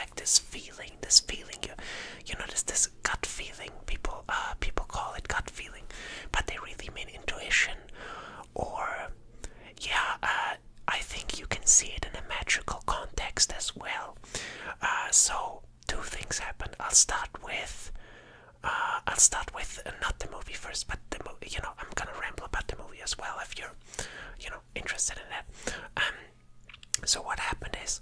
like this feeling, you know, this gut feeling. People call it gut feeling, but they really mean intuition, or I think you can see it in a magical context as well. So two things happen. I'll start with not the movie first, but I'm gonna ramble about the movie as well if you're interested in that. So what happened is,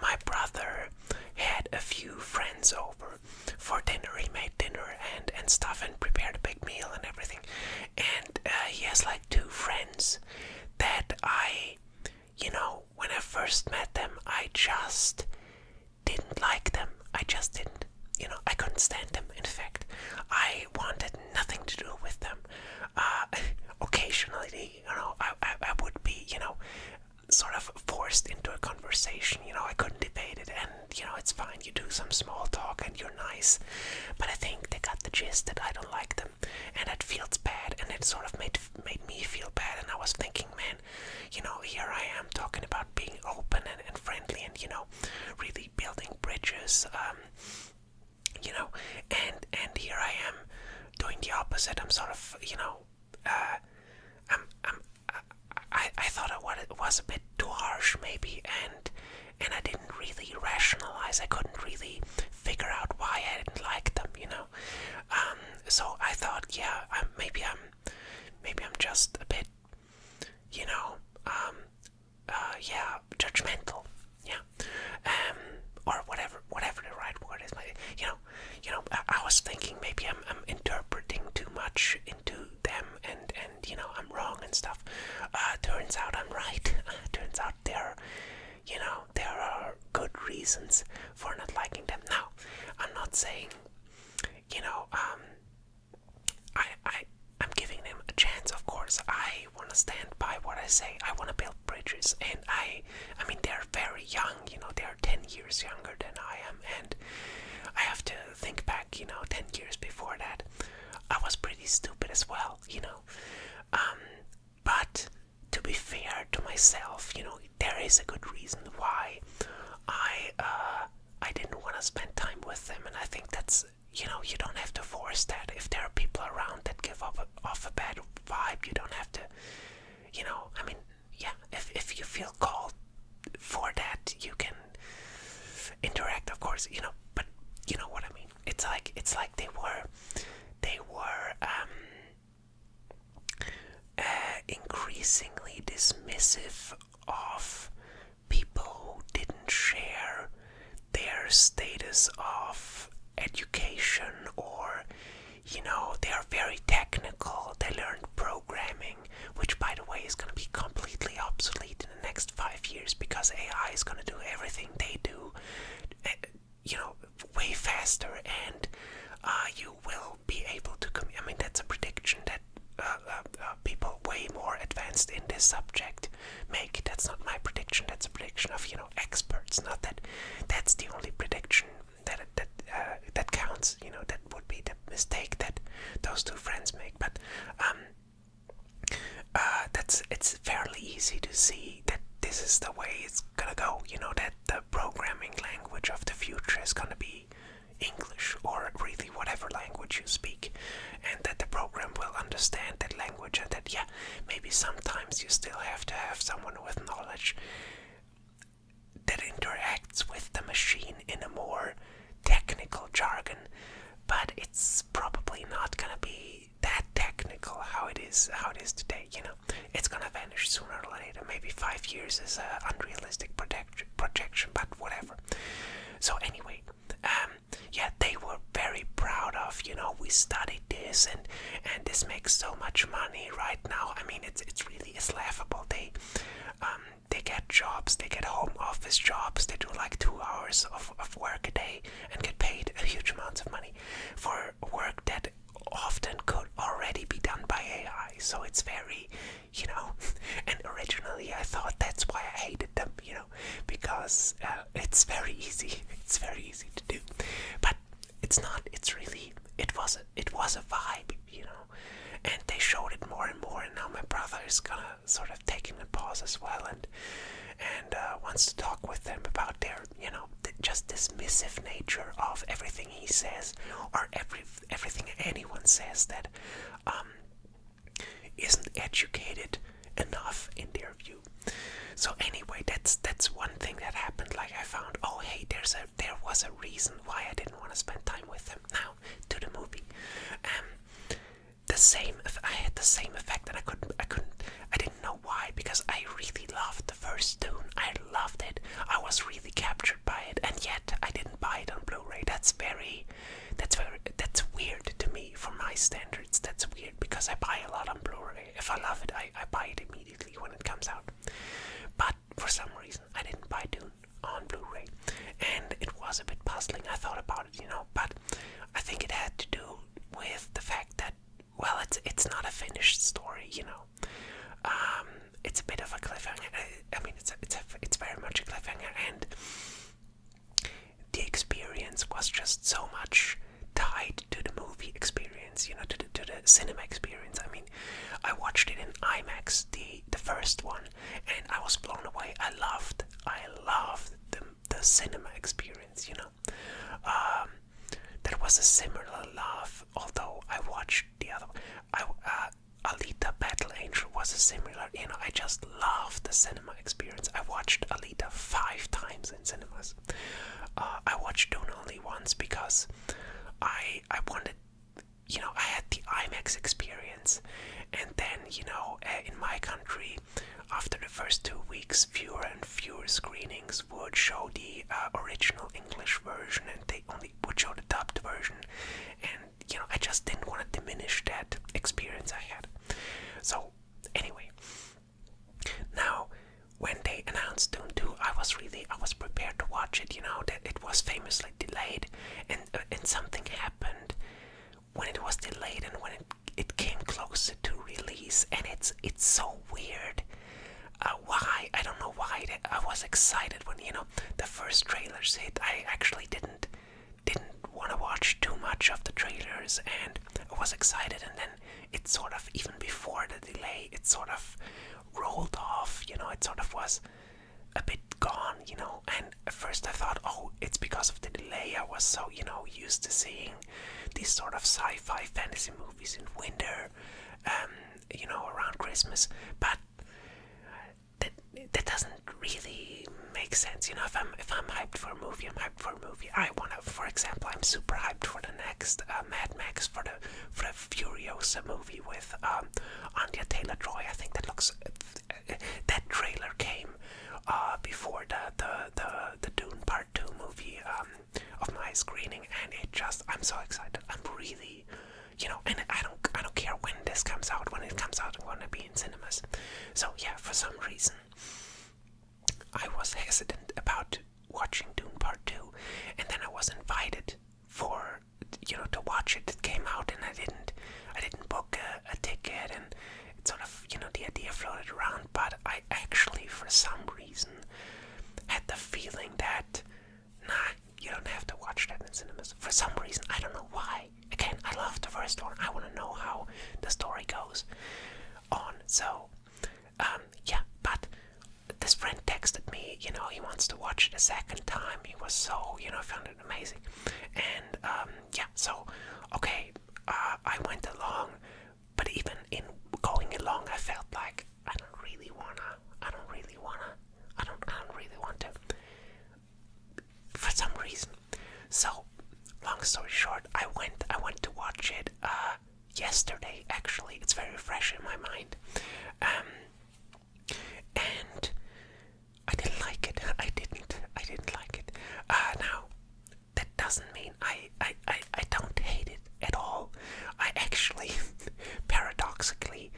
my brother had a few friends over for dinner. He made dinner and stuff and prepared a big meal and everything. And he has like two friends that when I first met them, I just didn't like them. I just didn't. I couldn't stand them. In fact, I wanted nothing to do with them. Occasionally, I would be, sort of forced into a conversation. I couldn't debate it, and it's fine. You do some small talk and you're nice, but I think they got the gist that I don't like them, and it feels bad, and it sort of made me feel bad. And I was thinking, man, here I am talking about being open and friendly, and really building bridges, and here I am doing the opposite. I'm sort of, I thought it was a bit too harsh, maybe, and I didn't really rationalize. I couldn't really figure out why I didn't like them, So I thought, maybe I'm just a bit, judgmental, or whatever the right word is. I was thinking maybe I'm interpreting too much into them, and I'm wrong and stuff. Turns out I'm right. Turns out there are good reasons for not liking them. Now, I'm not saying, I'm giving them a chance. Of course, I want to stand by what I say. I want to build bridges, and I mean, they're very young. They're 10 years younger than I am, and I have to think back. 10 years before that, I was pretty stupid as well. But to be fair to myself, there is a good reason why I didn't want to spend time with them, and I think that's, you don't have to force that. If there are people around that give off a bad vibe, you don't have to, if you feel called for that, you can interact, of course, but you know what I mean. It's like they were increasingly dismissive of people who didn't share their status of education, or they are very technical. They learned programming, which by the way is going to be completely obsolete in the next 5 years, because AI is going to do everything they do way faster, and you will be able to I mean, that's a prediction that people way more advanced in this subject make. That's not my prediction. That's a prediction of experts. Not that that's the only prediction that counts. That would be the mistake that those two friends make. But it's fairly easy to see that this is the way it's gonna go. That the programming language of the future is gonna be English, or really whatever language you speak, and that the program will understand that language, and that maybe sometimes you still have to have someone with knowledge that interacts with the machine in a more technical jargon, but it's probably not gonna be that technical how it is today. It's gonna vanish sooner or later. Maybe 5 years is an unrealistic projection, but whatever. So anyway, they were very proud of, we studied this, and this makes so much money right now. I mean, it's laughable. They get jobs, they get home office jobs, they do like 2 hours of work a day and get paid a huge amounts of money for work that often could already be done by AI. So it's very, and originally I thought that's why I hated them, because it's very easy. It's very easy to do, but it's not. It's really, it was a vibe, and they showed it more and more. And now my brother is gonna sort of taking a pause as well, and wants to talk with them about their, just dismissive nature of everything he says, or everything anyone says that isn't educated enough in their view. So anyway, that's one thing that happened. Like, I found, oh hey, there was a reason why I didn't want to spend time with him. Now to the movie. I had the same effect, and I didn't know why, because I really loved the first Dune. I loved it. I was really captured by it, and yet I didn't buy it on Blu-ray. That's weird to me for my standards. That's weird, because I buy a lot on Blu-ray. If I love it, I buy it immediately when it comes out. But for some reason, I didn't buy Dune on Blu-ray, and it was a bit puzzling. I thought about it, but I think it had to do with the fact that, well, it's not a finished story, It's a bit of a cliffhanger. I mean, it's very much a cliffhanger, and the experience was just so much tied to the movie experience, to the cinema experience. I mean, I watched it in IMAX, the first one, and I was blown away. I loved the cinema experience, That was a similar love, although I watched the other one. Alita Battle Angel was a similar, I just loved the cinema experience. I watched Alita 5 times in cinemas. I watched Dune only once because I wanted, I had the IMAX experience, and then, in my country, after the first 2 weeks, fewer and fewer screenings would show the original English version, and they only would show the dubbed version, and, I just didn't want to diminish that experience I had. So, anyway, now, when they announced Dune 2, I was prepared to watch it, that it was famously delayed, and something happened when it was delayed and when it came closer to release, and it's so weird. Why? I don't know why. I was excited when, the first trailers hit. I actually didn't want to watch too much of the trailers, and I was excited, and then it sort of, even before the delay, it sort of rolled off, it sort of was a bit gone, and at first I thought, oh, it's because of the delay. I was so, used to seeing these sort of sci-fi fantasy movies in winter, around Christmas, but that doesn't really make sense. If I'm hyped for a movie, I'm hyped for a movie. I wanna, for example, I'm super hyped for the next Mad Max, for the Furiosa movie with Anya Taylor-Joy. I think that looks. That trailer came before the Dune Part 2 movie of my screening, and I'm so excited. I'm really, and I don't care when this comes out. When it comes out, I'm gonna be in cinemas. So yeah, for some reason, I was hesitant about watching Dune Part 2, and then I was invited for, to watch it. It came out, and I didn't book a ticket, and it sort of, the idea floated around, but I actually, for some reason, had the feeling that, nah, you don't have to watch that in cinemas. For some reason, I don't know why. Again, I love the first one. I want to know how the story goes on. So, yeah, but this friend texted me, he wants to watch it a second time. He was so, found it amazing. And, yeah, so, okay, I went along, but even in going along, I felt like I don't really want to, for some reason. So, long story short, I went to watch it, yesterday, actually. It's very fresh in my mind. And I didn't like it. I didn't like it. Now, that doesn't mean I don't hate it at all. I actually, paradoxically,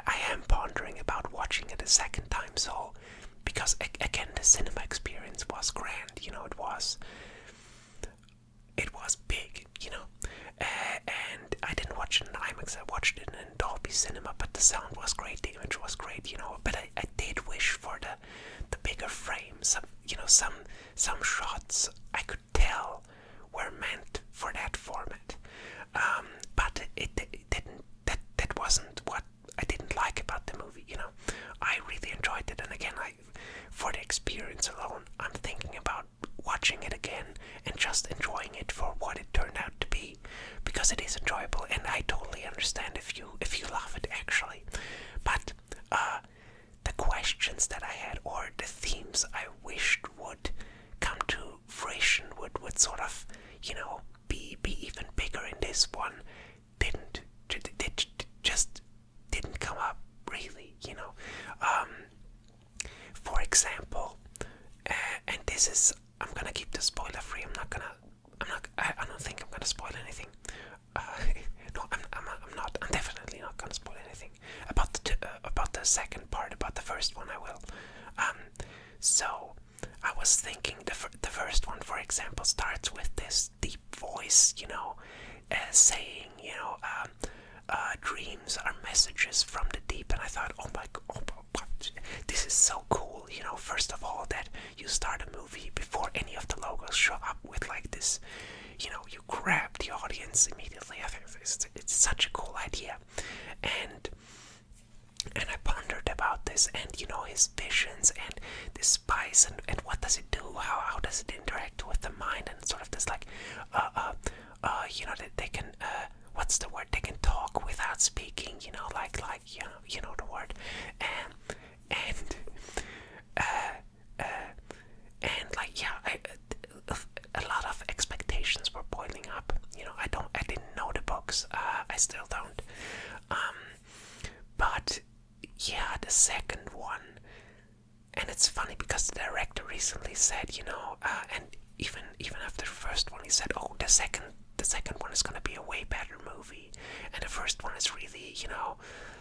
I am pondering about watching it a second time. So, because again, the cinema experience was grand. It was big. And I didn't watch it in IMAX. I watched it in Dolby Cinema, but the sound was great, the image was great. understand if you love it actually. But the questions that I had, or the themes I wished would come to fruition, would sort of, be even bigger in this one, didn't. It just didn't come up really. For example, and this is, I'm gonna keep this spoiler free. I don't think I'm gonna spoil anything. No, I'm not. I'm definitely not gonna spoil anything about the second part. About the first one, I will. So I was thinking the first one, for example, starts with this deep voice, saying, dreams are messages from the deep, and I thought, oh my god, this is so cool. First of all, that you start a movie before any of the logos show up with like this, you grab the audience immediately. I think it's such a cool idea, and I pondered about this, and his visions and this spice, and what does it do? How does it interact with the mind? And sort of this like, that they can, what's the word? They can talk without speaking. Like the word, and like a lot of expectations were boiling up. I didn't know the books. I still don't. But yeah, the second one, and it's funny because the director recently said, and even after the first one, he said, oh, the second one is gonna be a way better movie, and the first one is really,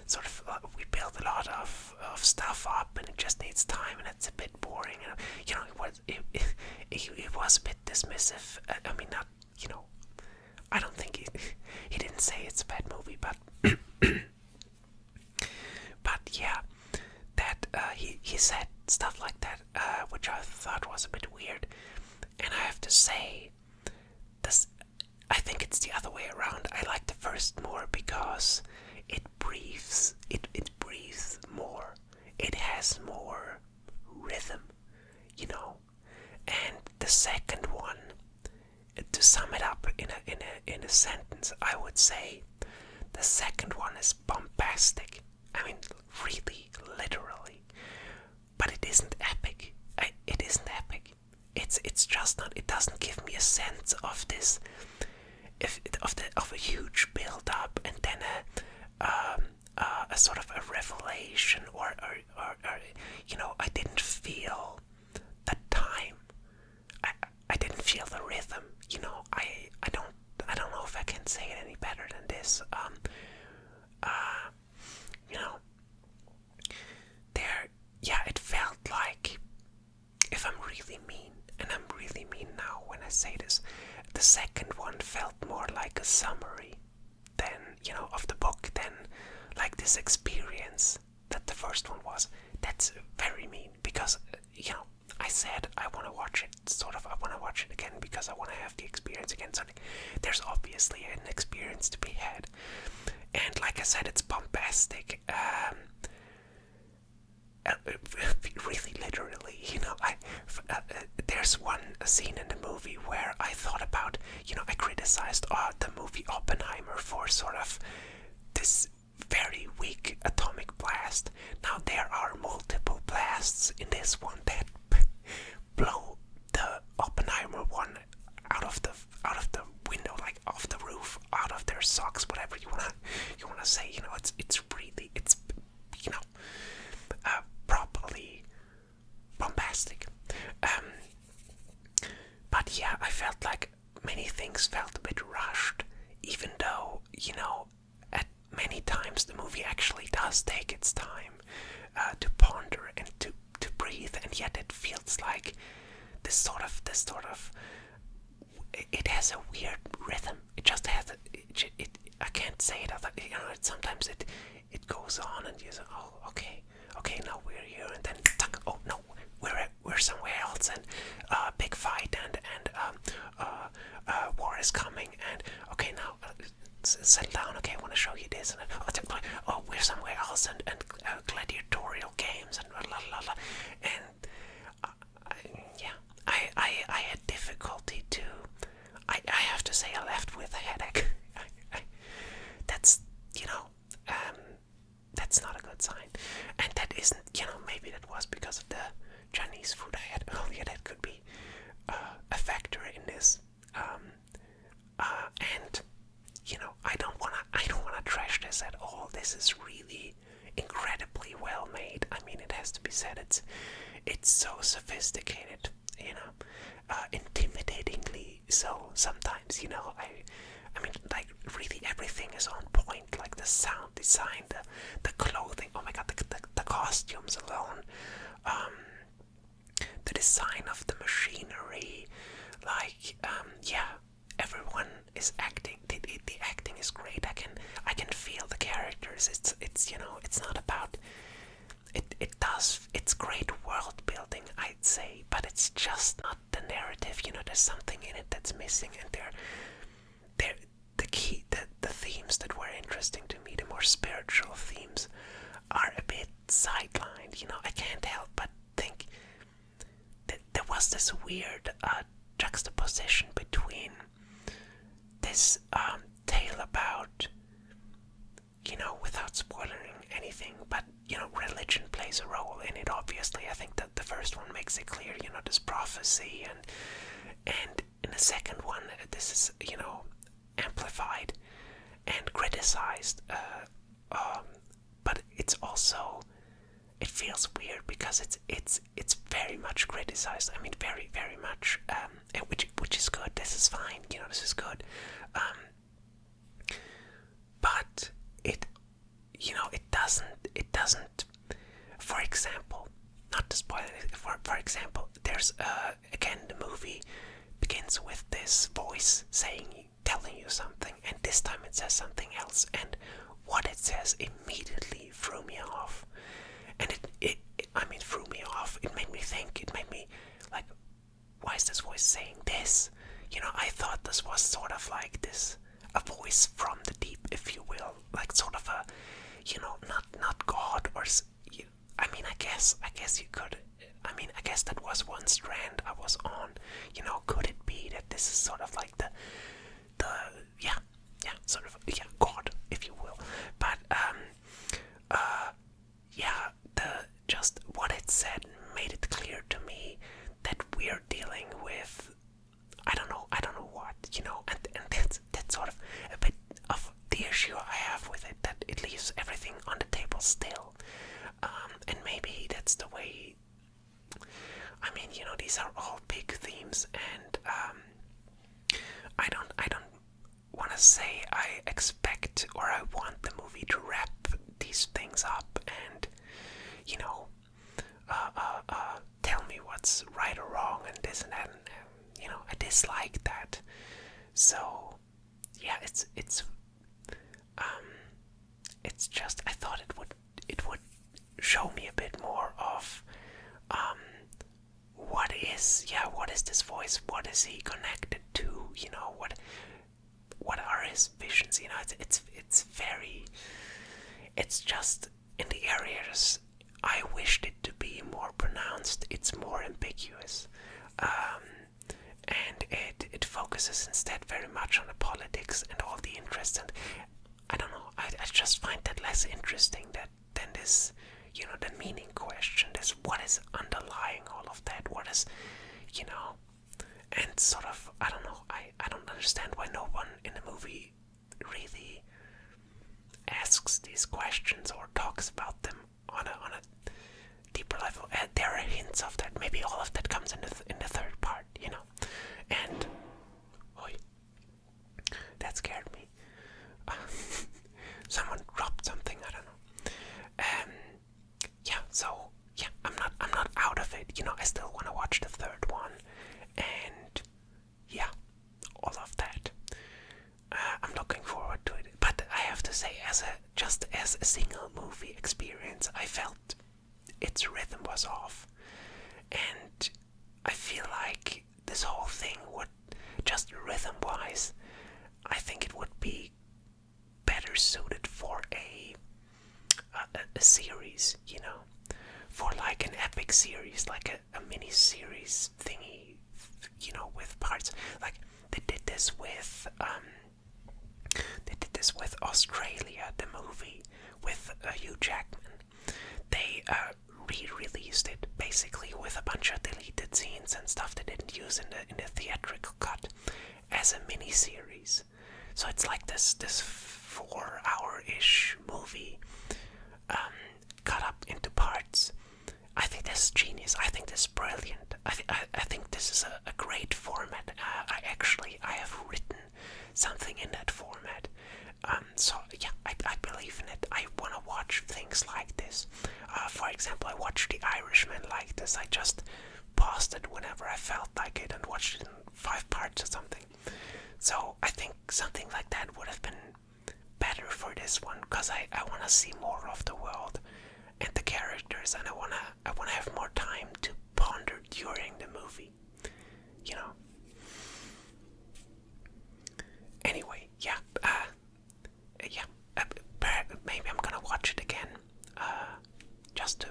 sort of we build a lot of stuff up, and it just needs time, and it's a bit boring. It was a bit dismissive. I mean, not, I don't think he didn't say it's a bad movie, but but yeah, that he said stuff like that, which I thought was a bit weird. And I have to say, I think it's the other way around. I like the first more because it breathes. It breathes more. It has more rhythm, And the second one, to sum it up in a sentence, I would say the second one is bombastic. I mean, really, literally. But it isn't epic. It isn't epic. It's just not. It doesn't give me a sense of this, of a huge build up, and then a sort of a revelation, or I didn't feel the time. I didn't feel the rhythm. I don't know if I can say it any better than this. It felt like, if I'm really mean, and I'm really mean now when I say this, the second one felt more like a summary than, of the book, than like this experience that the first one was. That's very mean, because, I said I want to watch it, I want to watch it again because I want to have the experience again. So there's obviously an experience to be had. And like I said, it's bombastic. Really, literally, there's one scene in the movie where I thought about, I criticized the movie Oppenheimer for sort of this very weak atomic blast. Now there are multiple blasts in this one that blow the Oppenheimer one out of the window, like off the roof, out of their socks, whatever you wanna say. It's really, properly bombastic. But yeah, I felt like many things felt a bit rushed, even though, at many times the movie actually does take its time to ponder and to breathe, and yet it feels like this sort of it has a weird rhythm. It just has I can't say it. Sometimes it goes on, and you say, oh, okay, now we're here, and then oh no, we're somewhere else, and big fight, and war is coming, and okay, now settle down. Okay, I want to show you this, and oh, we're somewhere else, and gladiatorial games, and la la la, and I had difficulty to. I have to say I left with a headache. That's sometimes, I mean, like, really everything is on point, like the sound design, the clothing, oh my god, the costumes alone, the design of the machinery, like, yeah, everyone is acting, the acting is great, I can feel the characters, it's it's not about, it's great world building, I'd say, but it's just not the narrative, there's something in it that's missing, and the themes that were interesting to me, the more spiritual themes, are a bit sidelined, I can't help but think that there was this weird juxtaposition between this tale about, without spoiling anything, but religion plays a role in it. Obviously, I think that the first one makes it clear. This prophecy, and in the second one, this is amplified and criticized. But it's also, it feels weird because it's very much criticized. I mean, very very much, which is good. This is fine. This is good. But it doesn't, for example, not to spoil it, for example, there's again, the movie begins with this voice telling you something, and this time it says something else, and what it says immediately threw me off. And it threw me off. It made me think, it made me like, why is this voice saying this? I thought this was sort of like this, a voice from the deep, if you will, like sort of a, not God, or I guess you could. I guess that was one strand I was on. Could it be that this is sort of like the sort of God, if you will. But just what it said made it clear to me that we're dealing with, I don't know what, and that's sort of a bit of the issue I have with it, that it leaves everything on the table still. And maybe that's the way, these are all big themes, and I don't want to say I expect or I want the movie to wrap these things up and, tell me what's right or wrong and this and that, and I dislike that. So yeah, it's just, I thought it would show me a bit more of what is this voice, what is he connected to, what are his visions, it's just in the areas I wished it to be more pronounced, it's more ambiguous, and it focuses instead very much on the politics and all the interest, and I don't know, I just find that less interesting than this, the meaning question, this what is underlying all of that, what is, and sort of, I don't know, I don't understand why no one in the movie really asks these questions or talks about them on a deeper level. And there are hints of that. Maybe all of that comes in the third part, And oi, that scared me. Someone dropped something. I don't know. So I'm not out of it. I still want to watch the third one, and all of that. I'm looking forward to it. But I have to say, as a single movie experience, I felt its rhythm was off, and I feel like this whole thing would, just rhythm-wise, I think it would be better suited for a series, for like an epic series, like a mini-series thingy, with parts. Like, they did this with Australia, the movie, with Hugh Jackman. They re-released it basically with a bunch of deleted scenes and stuff they didn't use in the theatrical cut as a mini-series. So it's like this 4-hour-ish movie cut up into parts, I think this is genius. I think this is brilliant. I think this is a great format. I have written something in that format. So yeah, I believe in it. I want to watch things like this. For example, I watched The Irishman like this. I just paused it whenever I felt like it and watched it in 5 parts or something. So I think something like that would have been better for this one, because I want to see more of the world and the characters, and I wanna have more time to ponder during the movie, you know. Anyway, yeah, yeah, maybe I'm gonna watch it again, just to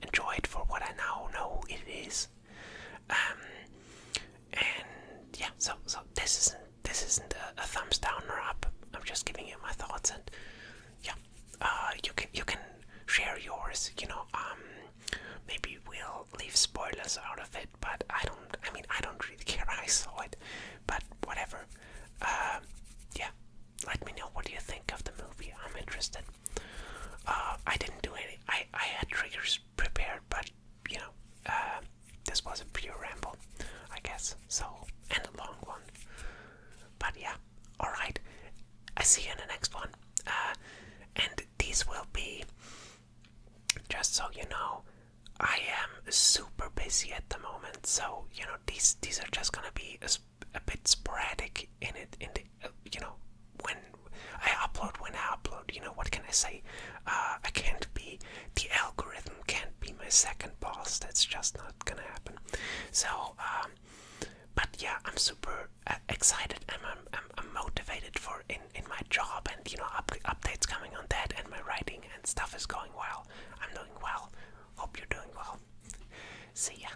enjoy it for what I now know it is. And yeah, so this isn't a thumbs down or up. I'm just giving you my thoughts, and yeah, you can share yours. Maybe we'll leave spoilers out of it, but I don't really care. I saw it, but whatever. Yeah, let me know what you think of the movie. I'm interested. I didn't do any. I had triggers prepared, but this was a pure ramble, I guess. So, and a long one. But yeah, all right. I see you in the next one. And these will be, just so you know, I am super busy at the moment. So these are just gonna be a bit sporadic in it. When I upload, what can I say? I can't be, the algorithm can't be my second boss. That's just not gonna happen. So, but yeah, I'm super excited. I'm motivated for in my job, and updates coming on that, and my writing and stuff is going well. I'm doing well. Hope you're doing well. See ya.